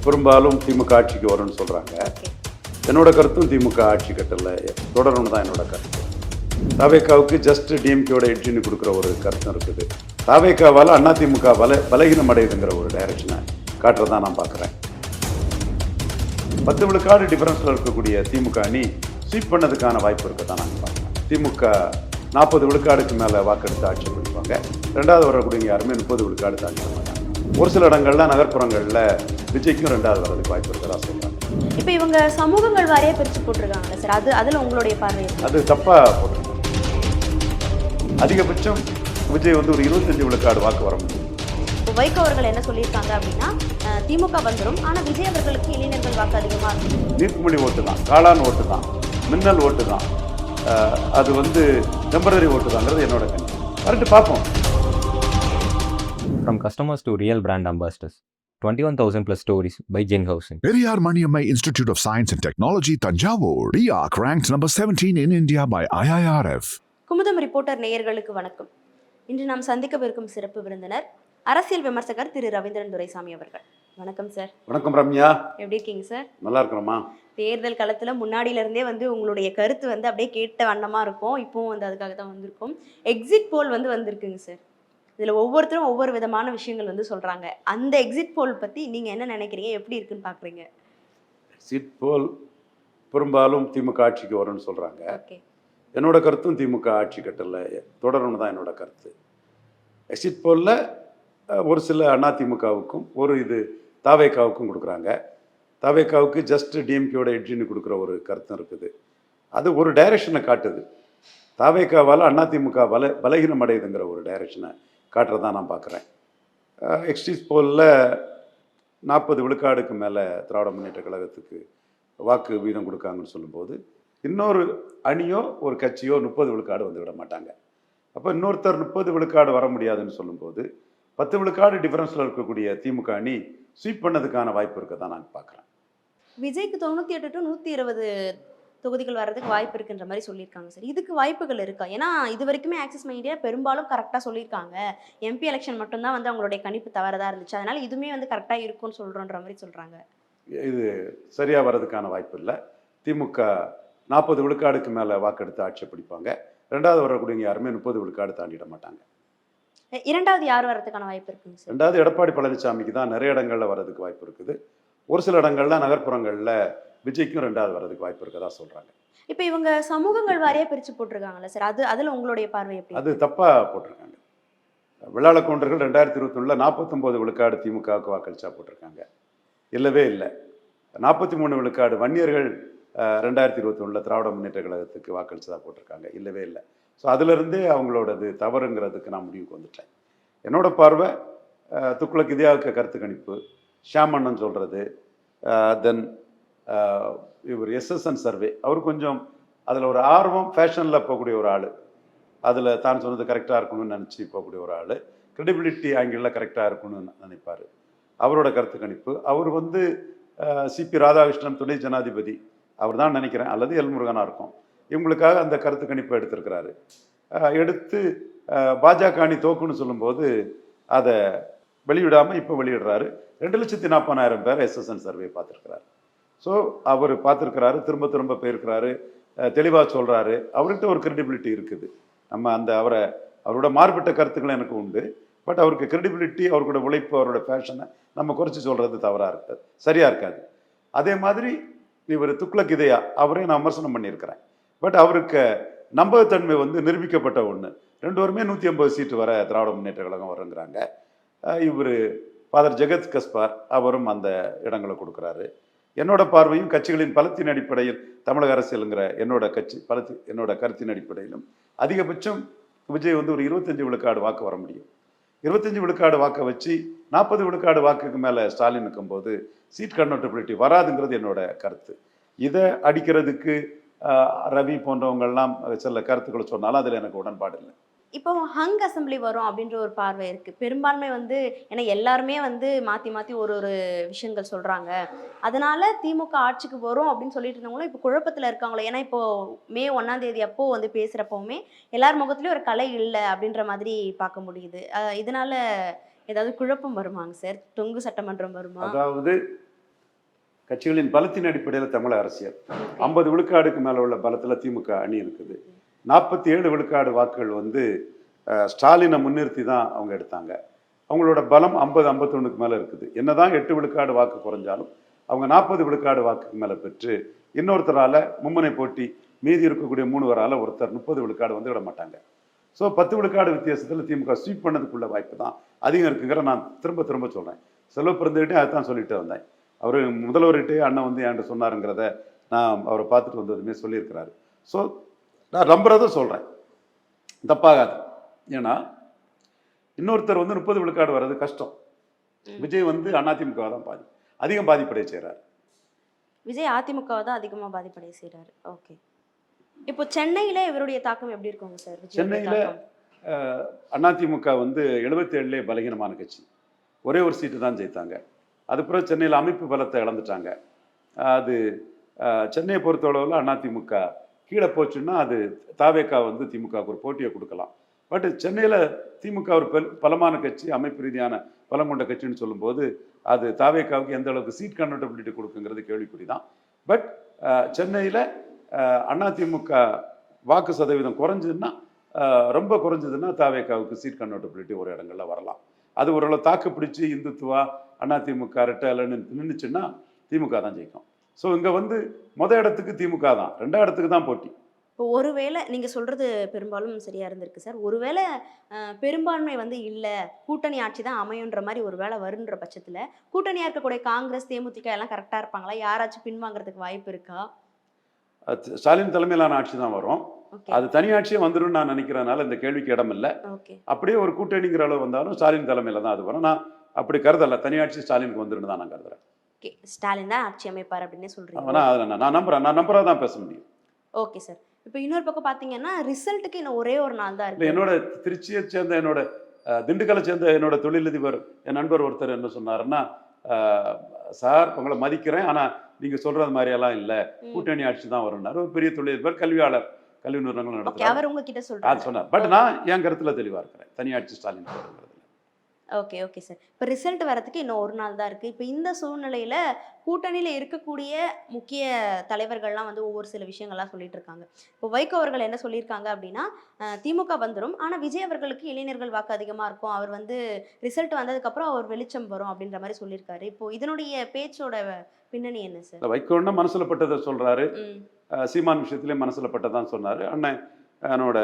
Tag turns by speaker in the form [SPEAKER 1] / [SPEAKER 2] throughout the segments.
[SPEAKER 1] பெரும்பாலும் திமுக ஆட்சிக்கு வரும்னு சொல்கிறாங்க. என்னோட கருத்தும் திமுக ஆட்சி கட்டலில் தொடரணும்னு தான் என்னோட கருத்து. தாவேக்காவுக்கு ஜஸ்ட் டிஎம்கேயோட எட்ஜின்னு கொடுக்குற ஒரு கருத்தும் இருக்குது. தாவேக்காவால் அதிமுக பலகீனம் அடையுதுங்கிற ஒரு டைரக்ஷனை காட்டுறதான் நான் பார்க்குறேன். 10 விழுக்காடு டிஃபரன்ஸில் இருக்கக்கூடிய திமுக அணி ஸ்வீப் பண்ணதுக்கான வாய்ப்பு இருக்க தான் நாங்கள் பார்க்குறேன். திமுக 40 விழுக்காடுக்கு மேலே வாக்கெடுத்து ஆட்சி பிடிப்பாங்க. ரெண்டாவது வரக்கூடிய யாருமே 30 விழுக்காடு தாண்டி மாட்டாங்க. ஒரு சில இடங்கள்ல நகர்ப்புறங்களில் விஜய்க்கும் ரெண்டாவது வரதுக்கு வாய்ப்பு இருக்கிறதா சொல்கிறாங்க.
[SPEAKER 2] இப்போ இவங்க சமூகங்கள் வாரியாக பிரித்து போட்டிருக்காங்களே சார், அதில் உங்களுடைய பார்வை?
[SPEAKER 1] அது தப்பாக போட்டிருக்காங்க. அதிகபட்சம் விஜய் வந்து ஒரு 25 விழுக்காடு வாக்கு வர முடியும்.
[SPEAKER 2] வைகோ அவர்கள் என்ன சொல்லியிருக்காங்க அப்படின்னா, திமுக வந்துடும், ஆனால் விஜய் அவர்களுக்கு இளைஞர்கள் வாக்கு அதிகமாக இருக்கும்.
[SPEAKER 1] நீர்க்குமிழி ஓட்டு தான், காளான் ஓட்டு தான், மின்னல் ஓட்டு தான், அது வந்து டெம்பரரி ஓட்டு தாங்கிறது என்னோட கணிப்பு. கரெக்டு பார்ப்போம்.
[SPEAKER 3] From customers to real brand ambassadors. 21,000 plus stories by Jen Housing.
[SPEAKER 4] Periyar Maniammai Institute of Science and Technology, Tanjavur. RIAC ranked number 17 in India by IIRF.
[SPEAKER 2] Kumudam reporter நேயர்களுக்கு வணக்கம். இன்று நாம் சந்திக்கவிருக்கும் சிறப்பு விருந்தினர் அரசியல் விமர்சகர் திரு ரவீந்திரன் துரைசாமி அவர்கள். வணக்கம் சார்.
[SPEAKER 1] வணக்கம் ரம்யா.
[SPEAKER 2] எப்படி இருக்கீங்க சார்?
[SPEAKER 1] நல்லா இருக்கிறோமா?
[SPEAKER 2] தேர்தல் களத்தில் முன்னாடியிலேருந்தே வந்து உங்களுடைய கருத்து வந்து அப்படியே கேட்ட வண்ணமாக இருக்கும். இப்போவும் வந்து அதுக்காக தான் வந்திருக்கோம். எக்ஸிட் போல் வந்து வந்திருக்குங்க சார். இதில் ஒவ்வொருத்தரும் ஒவ்வொரு விதமான விஷயங்கள் வந்து சொல்கிறாங்க. அந்த எக்ஸிட் போல் பற்றி நீங்கள் என்ன நினைக்கிறீங்க, எப்படி இருக்குன்னு பார்க்குறீங்க?
[SPEAKER 1] எக்ஸிட் போல் பெரும்பாலும் திமுக ஆட்சிக்கு வரும்னு சொல்கிறாங்க.
[SPEAKER 2] ஓகே.
[SPEAKER 1] என்னோட கருத்தும் திமுக ஆட்சி கட்டலில் தொடரணும்னு தான் என்னோட கருத்து. எக்ஸிட் போலில் ஒரு சில அதிமுகவுக்கும் ஒரு இது தாவேக்காவுக்கும் கொடுக்குறாங்க. தாவேக்காவுக்கு ஜஸ்ட் டிஎம்கேயோட எட்ஜின்னு கொடுக்குற ஒரு கருத்தும் இருக்குது. அது ஒரு டைரக்ஷனை காட்டுது. தாவேக்காவால் அதிமுக பலகீனம் அடையுதுங்கிற ஒரு டைரக்ஷனை காட்டுறதான் நான் பார்க்குறேன். எக்ஸிட் போலில் 40 விழுக்காடுக்கு மேலே திராவிட முன்னேற்ற கழகத்துக்கு வாக்கு வீதம் கொடுக்காங்கன்னு சொல்லும்போது, இன்னொரு அணியோ ஒரு கட்சியோ 30 விழுக்காடு வந்து விட மாட்டாங்க. அப்போ இன்னொருத்தர் 30 விழுக்காடு வர முடியாதுன்னு சொல்லும்போது 10 விழுக்காடு டிஃபரன்ஸில் இருக்கக்கூடிய திமுக அணி ஸ்வீப் பண்ணதுக்கான வாய்ப்பு இருக்க தான் நான் பார்க்குறேன்.
[SPEAKER 2] விஜய்க்கு 98 to 120 தொகுதிகள் வர்றதுக்கு வாய்ப்பு இருக்குன்ற மாதிரி சொல்லியிருக்காங்க சார். இதுக்கு வாய்ப்புகள் இருக்கா? ஏன்னா இது வரைக்குமே ஆக்சிஸ் மீடியா பெரும்பாலும் கரெக்டாக சொல்லியிருக்காங்க. எம்பி எலெக்ஷன் மட்டும்தான் வந்து அவங்களுடைய கணிப்பு தவறதா இருந்துச்சு, அதனால இதுவுமே வந்து கரெக்டாக இருக்கும்னு சொல்கிறோன்ற மாதிரி சொல்கிறாங்க.
[SPEAKER 1] இது சரியாக வர்றதுக்கான வாய்ப்பு இல்லை. திமுக 40 விழுக்காடுக்கு மேலே வாக்கெடுத்து ஆட்சி பிடிப்பாங்க. ரெண்டாவது வரக்கூடிய யாருமே 30 விழுக்காடு தாண்டிட மாட்டாங்க.
[SPEAKER 2] இரண்டாவது யார் வர்றதுக்கான வாய்ப்பு இருக்குங்க சார்?
[SPEAKER 1] ரெண்டாவது எடப்பாடி பழனிசாமிக்கு தான் நிறைய இடங்களில் வர்றதுக்கு வாய்ப்பு இருக்குது. ஒரு சில இடங்கள்ல நகர்ப்புறங்களில் விஜய்க்கும் ரெண்டாவது வர்றதுக்கு வாய்ப்பு இருக்கதா சொல்கிறாங்க.
[SPEAKER 2] இப்போ இவங்க சமூகங்கள் வாரியாக பிரித்து போட்டிருக்காங்களே சார், அதில் உங்களுடைய பார்வை எப்படி?
[SPEAKER 1] அது தப்பாக போட்டிருக்காங்க. வெள்ளாள கவுண்டர்கள் 2021 49 விழுக்காடு திமுகவுக்கு வாக்களிச்சா போட்டிருக்காங்க. இல்லவே இல்லை. 43 விழுக்காடு வன்னியர்கள் 2021 திராவிட முன்னேற்ற கழகத்துக்கு வாக்களிச்சதா போட்டிருக்காங்க. இல்லவே இல்லை. ஸோ அதிலிருந்தே அவங்களோடது தவறுங்கிறதுக்கு நான் முடிவுக்கு வந்துட்டேன். என்னோட பார்வை துக்ளக் இந்தியாவுக்கு கருத்து கணிப்பு, ஷியாமண்ணன் சொல்கிறது, தென் இவர் எஸ்எஸ்என் சர்வே, அவர் கொஞ்சம் அதில் ஒரு ஆர்வம், ஃபேஷனில் போகக்கூடிய ஒரு ஆள், அதில் தான் சொன்னது கரெக்டாக இருக்கணும்னு நினச்சி போகக்கூடிய ஒரு ஆள், கிரெடிபிலிட்டி ஆங்கிளில் கரெக்டாக இருக்கணும்னு நினைப்பார். அவரோட கருத்து கணிப்பு, அவர் வந்து சிபி ராதாகிருஷ்ணன் துணை ஜனாதிபதி அவர் தான் நினைக்கிறேன், அல்லது எல்முருகனாக இருக்கும், இவங்களுக்காக அந்த கருத்து கணிப்பை எடுத்திருக்கிறாரு. எடுத்து பாஜக அணி தோக்குன்னு சொல்லும்போது அதை வெளியிடாமல் இப்போ வெளியிடுறாரு. 2,40,000 பேர் எஸ்எஸ்என் சர்வே பார்த்துருக்கிறாரு. ஸோ அவர் பார்த்துருக்கிறாரு, திரும்ப திரும்ப போயிருக்கிறாரு, தெளிவாக சொல்கிறாரு. அவர்கிட்ட ஒரு கிரெடிபிலிட்டி இருக்குது. நம்ம அந்த அவரோட மாறுபட்ட கருத்துக்கள் எனக்கு உண்டு. பட் அவருக்கு கிரெடிபிலிட்டி, அவரோட உழைப்பு, அவரோட ஃபேஷனை நம்ம குறைச்சி சொல்கிறது தவறாக இருக்காது, சரியாக இருக்காது. அதே மாதிரி இவர் துக்ளக் இதையா அவரையும் நான் விமர்சனம் பண்ணியிருக்கிறேன். பட் அவருக்கு நம்பகத்தன்மை வந்து நிரூபிக்கப்பட்ட ஒன்று. 2 பேருமே 150 சீட்டு வர திராவிட முன்னேற்ற கழகம் வருங்கிறாங்க. இவர் ஃபாதர் ஜெகத் கஸ்பார் அவரும் அந்த இடங்களை கொடுக்குறாரு. என்னோட பார்வையும் கட்சிகளின் பலத்தின் அடிப்படையில் தமிழக அரசியலுங்கிற என்னோட கருத்தின் அடிப்படையிலும் அதிகபட்சம் விஜய் வந்து ஒரு 25 விழுக்காடு வாக்கு வர முடியும். 25 விழுக்காடு வாக்கை வச்சு 40 விழுக்காடு வாக்குக்கு மேலே ஸ்டாலின் இருக்கும்போது சீட் கன்வெர்டபிலிட்டி வராதுங்கிறது என்னோட கருத்து. இதை அடிக்கிறதுக்கு ரவி போன்றவங்கள்லாம் சில கருத்துக்களை சொன்னாலும் அதில் எனக்கு உடன்பாடு இல்லை.
[SPEAKER 2] இப்போ ஹங் அசம்பிளி வரும் அப்படின்ற ஒரு பார்வை இருக்குது. பெரும்பான்மை வந்து ஏன்னா எல்லாருமே வந்து மாற்றி மாற்றி ஒரு விஷயங்கள் சொல்கிறாங்க, அதனால திமுக ஆட்சிக்கு வரும் அப்படின்னு சொல்லிட்டு இருந்தவங்களும் இப்போ குழப்பத்தில் இருக்காங்களோ. ஏன்னா இப்போது May 1 அப்போ வந்து பேசுகிறப்பவுமே எல்லார் முகத்துலேயும் ஒரு கலை இல்லை அப்படின்ற மாதிரி பார்க்க முடியுது. இதனால ஏதாவது குழப்பம் வருமாங்க சார்? தொங்கு சட்டமன்றம் வருமா?
[SPEAKER 1] அதாவது கட்சிகளின் பலத்தின் அடிப்படையில் தமிழக அரசியல். 50 விழுக்காடுக்கு மேலே உள்ள பலத்தில் திமுக அணி இருக்குது. 47 விழுக்காடு வாக்குகள் வந்து ஸ்டாலினை முன்னிறுத்தி தான் அவங்க எடுத்தாங்க. அவங்களோட பலம் 50-51க்கு மேலே இருக்குது. என்னதான் 8 விழுக்காடு வாக்கு குறைஞ்சாலும் அவங்க 40 விழுக்காடு வாக்குக்கு மேலே பெற்று இன்னொருத்தரால் மும்முனை போட்டி மீதி இருக்கக்கூடிய 3 வரால் ஒருத்தர் 30 விழுக்காடு வந்து விட மாட்டாங்க. ஸோ 10 விழுக்காடு வித்தியாசத்தில் திமுக ஸ்வீப் பண்ணதுக்குள்ள வாய்ப்பு தான் அதிகம் இருக்குங்கிற நான் திரும்ப திரும்ப சொல்கிறேன். செல்வ பிறந்தகிட்டே அதுதான் சொல்லிட்டு வந்தேன். அவர் முதல்வர்கிட்டே அண்ணன் வந்து என்கிட்ட சொன்னாருங்கிறத நான் அவரை பார்த்துட்டு வந்ததுமே சொல்லியிருக்கிறாரு. ஸோ நான் நம்புறதை சொல்கிறேன், தப்பாகாது. ஏன்னா இன்னொருத்தர் வந்து 30 விழுக்காடு வர்றது கஷ்டம். விஜய் வந்து அதிமுக தான் அதிகம் பாதிப்படைய செய்கிறார்.
[SPEAKER 2] விஜய் அதிமுகவை தான் அதிகமாக பாதிப்படைய செய்கிறாரு. ஓகே, இப்போ சென்னையில் இவருடைய தாக்கம் எப்படி இருக்குங்க சார்?
[SPEAKER 1] சென்னையில் அதிமுக வந்து 77லே பலகீனமான கட்சி, ஒரே ஒரு சீட்டு தான் ஜெயித்தாங்க. அதுக்கப்புறம் சென்னையில் அமைப்பு பலத்தை இழந்துட்டாங்க. அது சென்னையை பொறுத்தளவில் அதிமுக கீழே போச்சுன்னா அது தாவேக்கா வந்து திமுகவுக்கு ஒரு போட்டியை கொடுக்கலாம். பட் சென்னையில் திமுக ஒரு பலமான கட்சி, அமைப்பு ரீதியான பலம் கொண்ட கட்சின்னு சொல்லும்போது அது தாவேக்காவுக்கு எந்த அளவுக்கு சீட் கன்வெர்டபிலிட்டி கொடுக்குங்கிறது கேள்விக்குறி தான். பட் சென்னையில் அதிமுக வாக்கு சதவீதம் குறைஞ்சதுன்னா, ரொம்ப குறைஞ்சதுன்னா தாவேக்காவுக்கு சீட் கன்வெர்டபிலிட்டி ஒரு இடங்கள்ல வரலாம். அது ஓரளவு தாக்கு பிடிச்சி இந்துத்துவா அதிமுக ரெட்டலைன்னு நின்றுச்சுன்னா திமுக தான் ஜெயிக்கும். ஸோ இங்கே வந்து இடத்துக்கு திமுக தான், 2ஆம் இடத்துக்கு தான் போட்டி.
[SPEAKER 2] இப்போ ஒருவேளை நீங்கள் சொல்கிறது பெரும்பாலும் சரியாக இருந்திருக்கு சார். ஒருவேளை பெரும்பான்மை வந்து இல்லை, கூட்டணி ஆட்சி தான் அமையுன்ற மாதிரி ஒரு வேளை வருன்ற பட்சத்தில் கூட்டணியாக இருக்கக்கூடிய காங்கிரஸ், தேமுதிக எல்லாம் கரெக்டாக இருப்பாங்களா? யாராச்சும் பின்வாங்கிறதுக்கு வாய்ப்பு இருக்கா?
[SPEAKER 1] ஸ்டாலின் தலைமையிலான ஆட்சி தான் வரும். அது தனி ஆட்சியே வந்துடும் நான் நினைக்கிறதுனால இந்த கேள்விக்கு இடம் இல்லை. அப்படியே ஒரு கூட்டணிங்கிற அளவு வந்தாலும் ஸ்டாலின் தலைமையில தான் அது வரும். நான் அப்படி கருதல, தனி ஆட்சி ஸ்டாலினுக்கு வந்துடும் தான் நான் கருதுறேன்.
[SPEAKER 2] ஸ்டாலின் தான் ஆட்சி அமைப்பார் அப்படின்னு சொல்றீங்க?
[SPEAKER 1] நான் நம்புறேன், நான் நம்புறதான் பேச முடியும்.
[SPEAKER 2] Okay sir. இப்போ இன்னொரு பக்கம் பார்த்தீங்கன்னா ரிசல்ட்டுக்கு இன்னும் ஒரே ஒரு நாள் தான் இருக்கு.
[SPEAKER 1] என்னோட திருச்சியை சேர்ந்த என்னோட திண்டுக்கலை சேர்ந்த என்னோட தொழிலதிபர் என் நண்பர் ஒருத்தர் என்ன சொன்னாருன்னா, சார் உங்களை மதிக்கிறேன், ஆனால் நீங்க சொல்றது மாதிரியெல்லாம் இல்லை, கூட்டணி ஆட்சி தான் வரும்னாரு. ஒரு பெரிய தொழிலதிபர், கல்வியாளர், கல்வி நிறுவனங்கள் நடத்துறாரு.
[SPEAKER 2] அவர் உங்ககிட்ட சொல்றாரு
[SPEAKER 1] சொன்னார். பட் நான் என் கருத்துல தெளிவா இருக்கிறேன், தனி ஆட்சி ஸ்டாலின்.
[SPEAKER 2] Okay okay sir. இப்போ ரிசல்ட் வரதுக்கு இன்னும் ஒரு நாள் தான் இருக்குது. இப்போ இந்த சூழ்நிலையில் கூட்டணியில் இருக்கக்கூடிய முக்கிய தலைவர்கள்லாம் வந்து ஒவ்வொரு சில விஷயங்கள்லாம் சொல்லிட்டு இருக்காங்க. இப்போ வைகோ அவர்கள் என்ன சொல்லியிருக்காங்க அப்படின்னா, திமுக வந்துடும், ஆனால் விஜய் அவர்களுக்கு இளைஞர்கள் வாக்கு அதிகமாக இருக்கும், அவர் வந்து ரிசல்ட் வந்ததுக்கப்புறம் அவர் வெளிச்சம் வரும் அப்படின்ற மாதிரி சொல்லியிருக்காரு. இப்போ இதனுடைய பேச்சோட பின்னணி என்ன சார்?
[SPEAKER 1] வைகோன்னா மனசுல பட்டதை சொல்றாரு, சீமான் விஷயத்திலே மனசுல பட்டதான் சொன்னாரு. அண்ணன் என்னோட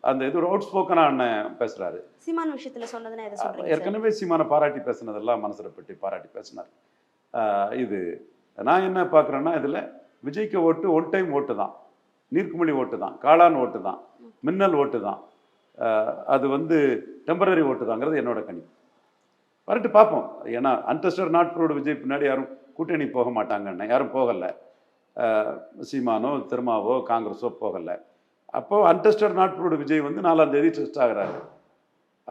[SPEAKER 1] அந்த இது ஒரு அவுட் ஸ்போக்கனா அண்ணன் பேசுறாரு.
[SPEAKER 2] சீமான் விஷயத்துல சொன்னதுன்னா எதை சொல்றீங்க?
[SPEAKER 1] ஏற்கனவே சீமானை பாராட்டி பேசுனதெல்லாம் மனசுல பற்றி பாராட்டி பேசினார். இது நான் என்ன பார்க்குறேன்னா, இதில் விஜய்க்கு ஓட்டு ஒன் டைம் ஓட்டு தான், நீர்க்குமிழி ஓட்டு தான், காளான் ஓட்டு தான், மின்னல் ஓட்டு தான், அது வந்து டெம்பரரி ஓட்டு தாங்கிறது என்னோட கணிப்பு. வரட்டு பார்ப்போம். ஏன்னா அன்டெஸ்டட் நாட் ப்ரூவ்டு விஜய் பின்னாடி யாரும் கூட்டணி போக மாட்டாங்கன்னு யாரும் போகலை. சீமானோ திருமாவோ காங்கிரஸோ போகலை. அப்போது அன்டெஸ்டட் நாட் ப்ரூவ்டு விஜய் வந்து 4ஆம் தேதி டெஸ்ட் ஆகிறாரு.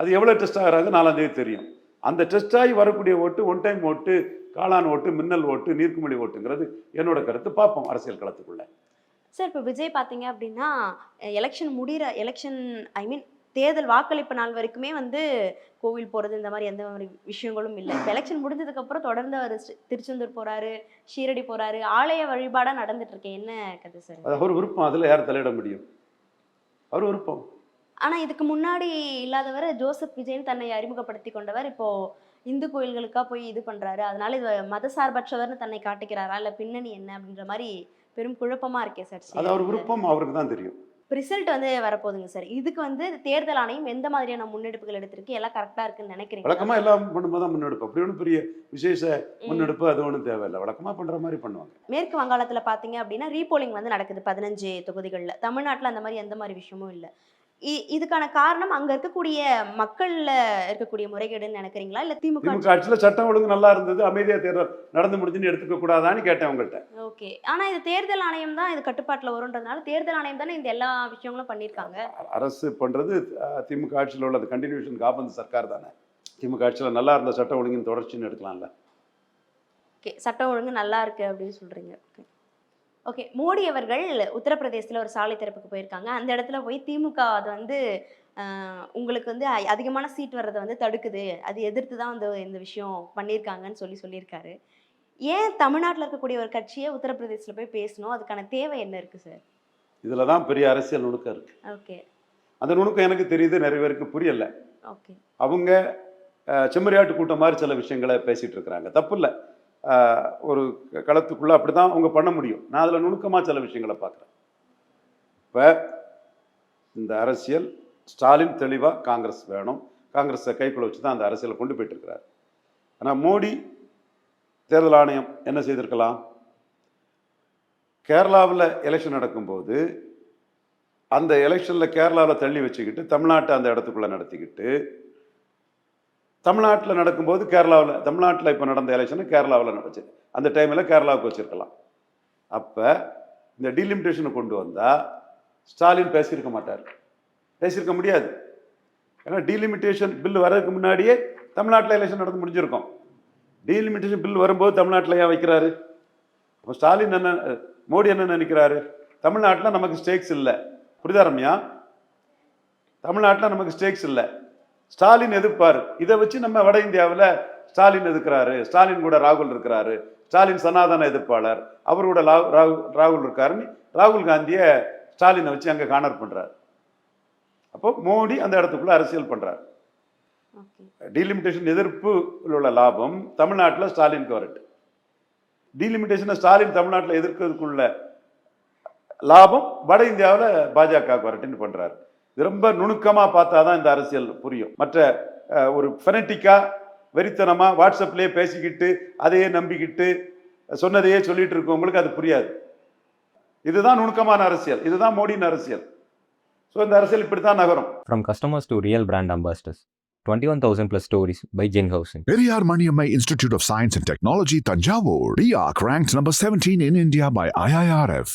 [SPEAKER 1] அது எவ்வளோ டெஸ்ட் ஆகிறாங்க 4ஆம் தேதி தெரியும். அந்த டெஸ்ட் ஆகி வரக்கூடிய ஓட்டு ஒன் டைம் ஓட்டு, காளான் ஓட்டு, மின்னல் ஓட்டு, நீர்க்குமிழி ஓட்டுங்கிறது என்னோட கருத்து. பார்ப்போம் அரசியல் களத்துக்குள்ள.
[SPEAKER 2] சார் இப்போ விஜய் பார்த்தீங்க அப்படின்னா எலெக்ஷன் தேர்தல் வாக்களிப்பு நாள் வரைக்குமே வந்து கோவில் போகிறது இந்த மாதிரி எந்த மாதிரி விஷயங்களும் இல்லை. இப்போ எலெக்ஷன் முடிஞ்சதுக்கப்புறம் தொடர்ந்து அவர் திருச்செந்தூர் போகிறாரு, ஷீரடி போகிறாரு, ஆலய வழிபாடாக நடந்துட்டு இருக்கேன். என்ன கதை சார்?
[SPEAKER 1] அது அவர் விருப்பம், அதில் யார் தலையிட முடியும்? அவர் விருப்பம்.
[SPEAKER 2] ஆனால் இதுக்கு முன்னாடி இல்லாதவர் ஜோசப் விஜய்னு தன்னை அறிமுகப்படுத்தி கொண்டவர் இப்போ இந்து கோயில்களுக்காக போய் இது பண்ணுறாரு, அதனால இது மதசார்பற்றவர்னு தன்னை காட்டிக்கிறாரா, இல்லை பின்னணி என்ன அப்படின்ற மாதிரி பெரும் குழப்பமாக இருக்கே சார்.
[SPEAKER 1] அது அவர் விருப்பம், அவருக்கு தான் தெரியும்.
[SPEAKER 2] ரிசல்ட் வந்து வரப்போகுதுங்க சார். இதுக்கு வந்து தேர்தல் ஆணையம் எந்த மாதிரியான முன்னெடுப்புகள் எடுத்திருக்கு, எல்லாம் கரெக்டாக இருக்குன்னு நினைக்கிறீங்க?
[SPEAKER 1] வழக்கமாக எல்லாம் பண்ணும்போது தான் முன்னெடுப்பு, அப்படி ஒன்றும் பெரிய விசேஷ முன்னெடுப்பு அது ஒன்றும் தேவையில்லை, வழக்கமாக பண்ணுற மாதிரி பண்ணுவாங்க.
[SPEAKER 2] மேற்கு வங்காளத்தில் பார்த்தீங்க அப்படின்னா ரீபோலிங் வந்து நடக்குது 15 தொகுதிகளில். தமிழ்நாட்டில் அந்த மாதிரி எந்த மாதிரி விஷயமும் இல்லை. இதுக்கான காரணம் அங்க இருக்கக்கூடிய மக்கள்ல இருக்கக்கூடிய முறைகேடுன்னு நினைக்கிறீங்களா, இல்ல திமுக
[SPEAKER 1] ஆட்சியில் சட்டம் ஒழுங்கு நல்லா இருந்தது, அமைதியா தேர்தல் நடந்து முடிஞ்சுன்னு எடுத்துக்க கூடாதான்னு கேட்டேன் உங்கள்கிட்ட.
[SPEAKER 2] ஓகே, ஆனா இது தேர்தல் ஆணையம் தான் இது கட்டுப்பாட்டுல வரும்ன்றதுனால தேர்தல் ஆணையம் தானே இந்த எல்லா விஷயங்களும் பண்ணியிருக்காங்க.
[SPEAKER 1] அரசு பண்றது திமுக ஆட்சியில் உள்ளது கண்டினியூஷன் காபந்து சர்க்கார் தானே. திமுக ஆட்சியில் நல்லா இருந்த சட்டம் ஒழுங்கின் தொடர்ச்சின்னு எடுக்கலாம்ல.
[SPEAKER 2] ஓகே, சட்டம் ஒழுங்கு நல்லா இருக்கு அப்படின்னு சொல்றீங்க. Okay okay. மோடி அவர்கள் உத்தரப்பிரதேசத்தில் ஒரு சாலை திறப்புக்கு போயிருக்காங்க. அந்த இடத்துல போய் திமுக அது வந்து உங்களுக்கு வந்து அதிகமான சீட் வர்றதை வந்து தடுக்குது, அது எதிர்த்து தான் வந்து இந்த விஷயம் பண்ணியிருக்காங்கன்னு சொல்லியிருக்காரு. ஏன் தமிழ்நாட்டுல இருக்கக்கூடிய ஒரு கட்சியை உத்தரப்பிரதேசத்துல போய் பேசணும்? அதுக்கான தேவை என்ன இருக்கு சார்?
[SPEAKER 1] இதில் தான் பெரிய அரசியல் நுணுக்கம் இருக்குது.
[SPEAKER 2] ஓகே.
[SPEAKER 1] அந்த நுணுக்கம் எனக்கு தெரியுது, நிறைய பேருக்கு புரியலை.
[SPEAKER 2] ஓகே.
[SPEAKER 1] அவங்க செம்மறியாட்டு கூட்டம் மாதிரி சில விஷயங்களை பேசிகிட்டு இருக்கிறாங்க. தப்பு இல்லை, ஒரு களத்துக்குள்ளே அப்படி தான் அவங்க பண்ண முடியும். நான் அதில் நுணுக்கமாக சில விஷயங்களை பார்க்குறேன். இப்போ இந்த அரசியல் ஸ்டாலின் தெளிவாக காங்கிரஸ் வேணும், காங்கிரஸை கைக்குள்ள வச்சு தான் அந்த அரசியலை கொண்டு போயிட்டு இருக்கிறார். ஆனால் மோடி தேர்தல் ஆணையம் என்ன செய்திருக்கலாம்? கேரளாவில் எலெக்ஷன் நடக்கும்போது அந்த எலெக்ஷனில் கேரளாவில் தள்ளி வச்சுக்கிட்டு தமிழ்நாட்டை அந்த இடத்துக்குள்ளே நடத்திக்கிட்டு, தமிழ்நாட்டில் நடக்கும்போது தமிழ்நாட்டில் இப்போ நடந்த எலெக்ஷனை கேரளாவில் நடந்துச்சு, அந்த டைமில் கேரளாவுக்கு வச்சுருக்கலாம். அப்போ இந்த டீலிமிட்டேஷனை கொண்டு வந்தால் ஸ்டாலின் பேசியிருக்க மாட்டார், பேசியிருக்க முடியாது. ஏன்னா டீலிமிட்டேஷன் பில் வர்றதுக்கு முன்னாடியே தமிழ்நாட்டில் எலெக்ஷன் நடந்து முடிஞ்சிருக்கும். டீலிமிட்டேஷன் பில் வரும்போது தமிழ்நாட்டில் ஏன் வைக்கிறாரு? அப்போ ஸ்டாலின் மோடி என்ன நினைக்கிறாரு? தமிழ்நாட்டில் நமக்கு ஸ்டேக்ஸ் இல்லை. புரிதா ரம்யா? தமிழ்நாட்டில் நமக்கு ஸ்டேக்ஸ் இல்லை. ஸ்டாலின் எதிர்ப்பார். இதை வச்சு நம்ம வட இந்தியாவில் ஸ்டாலின் எதிர்க்கிறாரு, ஸ்டாலின் கூட ராகுல் இருக்கிறாரு, ஸ்டாலின் சனாதன எதிர்ப்பாளர், அவர் கூட ராகுல் இருக்காருன்னு ராகுல் காந்தியை ஸ்டாலினை வச்சு அங்கே கார்னர் பண்ணுறாரு. அப்போ மோடி அந்த இடத்துக்குள்ள அரசியல் பண்ணுறார். டீலிமிட்டேஷன் எதிர்ப்பு உள்ள லாபம் தமிழ்நாட்டில் ஸ்டாலினுக்கு வரட்டு, டீலிமிட்டேஷனை ஸ்டாலின் தமிழ்நாட்டில் எதிர்க்கிறதுக்குள்ள லாபம் வட இந்தியாவில் பாஜகவுக்கு வரட்டுன்னு பண்ணுறாரு. இது ரொம்ப நுணுக்கமாக பார்த்தா தான் இந்த அரசியல் புரியும். மற்ற ஒரு ஃபெனட்டிக்காக வெறித்தனமாக வாட்ஸ்அப்லேயே பேசிக்கிட்டு அதையே நம்பிக்கிட்டு சொன்னதையே சொல்லிட்டு இருக்கவங்களுக்கு அது புரியாது. இதுதான் நுணுக்கமான அரசியல், இதுதான் மோடியின் அரசியல். ஸோ இந்த அரசியல் இப்படி தான் நகரும்.
[SPEAKER 3] From customers to real brand ambassadors, 21,000 plus stories by Gen Housing.
[SPEAKER 4] Periyar Maniammai Institute of Science and Technology, Tanjavur. RIAC ranked number 17 in India by IIRF.